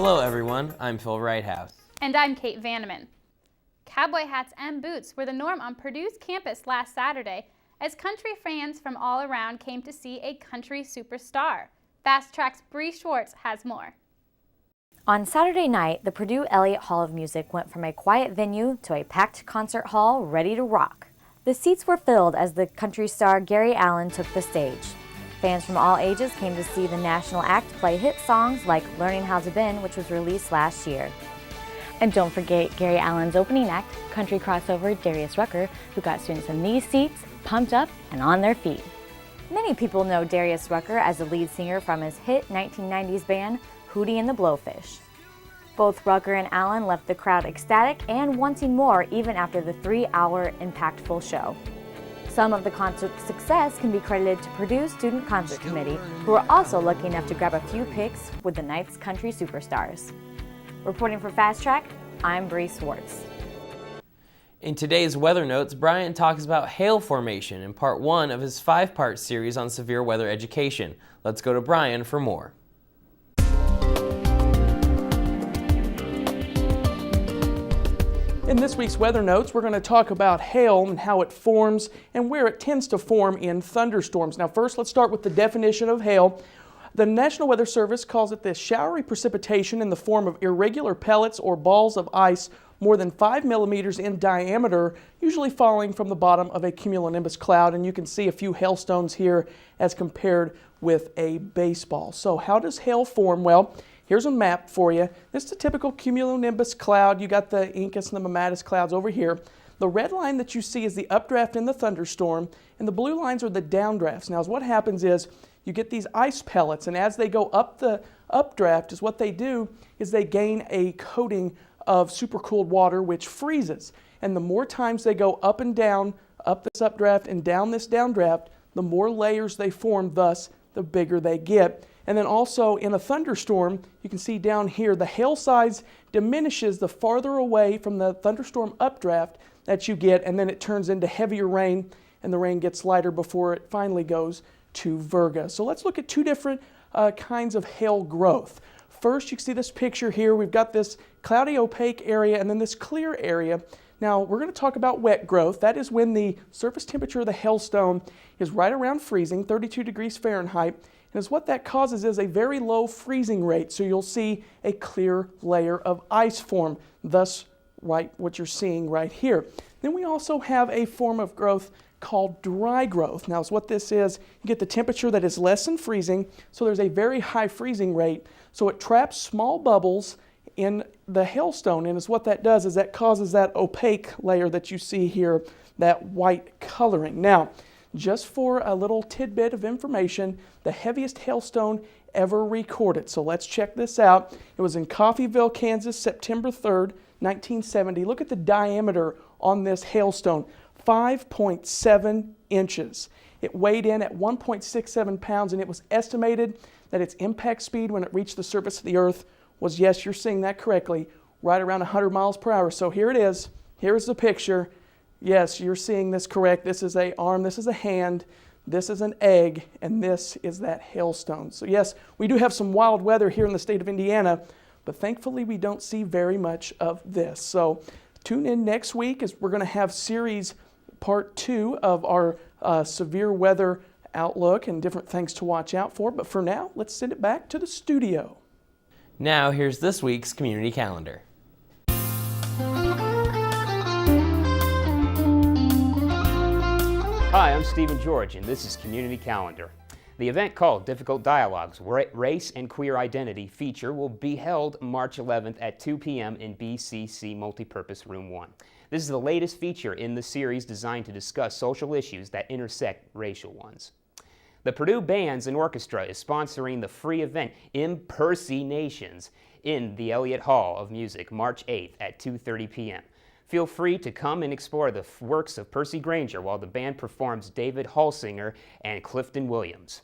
Hello everyone, I'm Phil Wrighthouse. And I'm Kate Vanneman. Cowboy hats and boots were the norm on Purdue's campus last Saturday as country fans from all around came to see a country superstar. Fast Track's Bree Swartz has more. On Saturday night, the Purdue Elliott Hall of Music went from a quiet venue to a packed concert hall ready to rock. The seats were filled as the country star Gary Allan took the stage. Fans from all ages came to see the national act play hit songs like Learning How to Bend, which was released last year. And don't forget Gary Allan's opening act, country crossover Darius Rucker, who got students in these seats pumped up and on their feet. Many people know Darius Rucker as the lead singer from his hit 1990s band, Hootie and the Blowfish. Both Rucker and Allan left the crowd ecstatic and wanting more even after the 3-hour impactful show. Some of the concert's success can be credited to Purdue Student Concert Committee, who were also lucky enough to grab a few pics with the night's country superstars. Reporting for Fast Track, I'm Bree Swartz. In today's weather notes, Brian talks about hail formation in part 1 of his 5-part series on severe weather education. Let's go to Brian for more. In this week's weather notes, we're going to talk about hail and how it forms and where it tends to form in thunderstorms. Now first, let's start with the definition of hail. The National Weather Service calls it the showery precipitation in the form of irregular pellets or balls of ice more than 5 millimeters in diameter, usually falling from the bottom of a cumulonimbus cloud. And you can see a few hailstones here as compared with a baseball. So how does hail form? Well, here's a map for you. This is a typical cumulonimbus cloud. You got the Incus and the Mammatus clouds over here. The red line that you see is the updraft in the thunderstorm, and the blue lines are the downdrafts. Now, what happens is you get these ice pellets, and as they go up the updraft, is what they do is they gain a coating of supercooled water, which freezes. And the more times they go up and down, up this updraft and down this downdraft, the more layers they form, thus the bigger they get. And then also in a thunderstorm, you can see down here, the hail size diminishes the farther away from the thunderstorm updraft that you get, and then it turns into heavier rain, and the rain gets lighter before it finally goes to virga. So let's look at two different kinds of hail growth. First, you can see this picture here. We've got this cloudy opaque area and then this clear area. Now, we're going to talk about wet growth. That is when the surface temperature of the hailstone is right around freezing, 32 degrees Fahrenheit. And what that causes is a very low freezing rate. So you'll see a clear layer of ice form, thus what you're seeing right here. Then we also have a form of growth called dry growth. Now, what this is, you get the temperature that is less than freezing, so there's a very high freezing rate. So it traps small bubbles in the hailstone, and what that does is that causes that opaque layer that you see here, that white coloring. Now, just for a little tidbit of information, the heaviest hailstone ever recorded. So let's check this out. It was in Coffeyville, Kansas, September 3rd, 1970. Look at the diameter on this hailstone, 5.7 inches. It weighed in at 1.67 pounds, and it was estimated that its impact speed when it reached the surface of the earth was, yes, you're seeing that correctly, right around 100 miles per hour. So here it is. Here's the picture. Yes, you're seeing this correct. This is an arm, this is a hand, this is an egg, and this is that hailstone. So yes, we do have some wild weather here in the state of Indiana, but thankfully we don't see very much of this. So tune in next week as we're going to have series part 2 of our severe weather outlook and different things to watch out for. But for now, let's send it back to the studio. Now here's this week's community calendar. Hi, I'm Stephen George, and this is Community Calendar. The event called Difficult Dialogues, Race and Queer Identity feature will be held March 11th at 2 p.m. in BCC Multipurpose Room 1. This is the latest feature in the series designed to discuss social issues that intersect racial ones. The Purdue Bands and Orchestra is sponsoring the free event Impersonations in the Elliott Hall of Music March 8th at 2:30 p.m. Feel free to come and explore the works of Percy Granger while the band performs David Halsinger and Clifton Williams.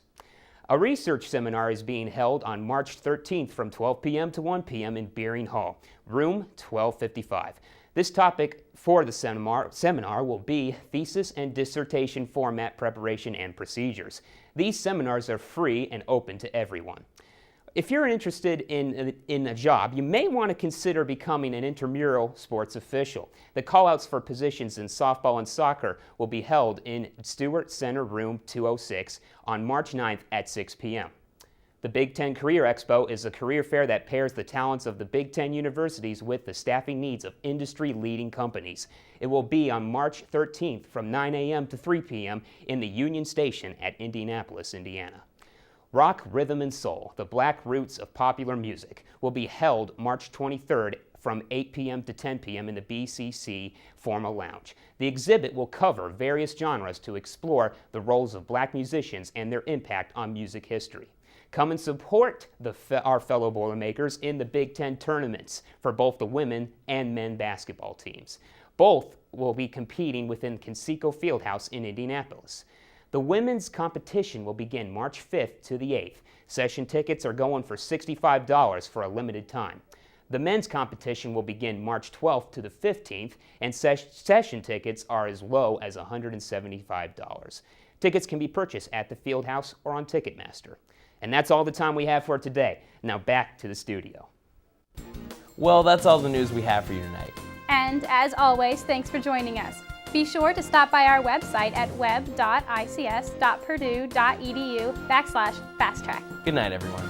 A research seminar is being held on March 13th from 12 p.m. to 1 p.m. in Beering Hall, room 1255. This topic for the seminar will be thesis and dissertation format preparation and procedures. These seminars are free and open to everyone. If you're interested in a job, you may want to consider becoming an intramural sports official. The callouts for positions in softball and soccer will be held in Stewart Center Room 206 on March 9th at 6 p.m. The Big Ten Career Expo is a career fair that pairs the talents of the Big Ten universities with the staffing needs of industry-leading companies. It will be on March 13th from 9 a.m. to 3 p.m. in the Union Station at Indianapolis, Indiana. Rock, Rhythm, and Soul, the black roots of popular music, will be held March 23rd from 8 p.m. to 10 p.m. in the BCC Formal Lounge. The exhibit will cover various genres to explore the roles of black musicians and their impact on music history. Come and support our fellow Boilermakers in the Big Ten tournaments for both the women and men basketball teams. Both will be competing within Conseco Fieldhouse in Indianapolis. The women's competition will begin March 5th to the 8th. Session tickets are going for $65 for a limited time. The men's competition will begin March 12th to the 15th, and session tickets are as low as $175. Tickets can be purchased at the Fieldhouse or on Ticketmaster. And that's all the time we have for today. Now back to the studio. Well, that's all the news we have for you tonight. And as always, thanks for joining us. Be sure to stop by our website at web.ics.purdue.edu/fasttrack. Good night, everyone.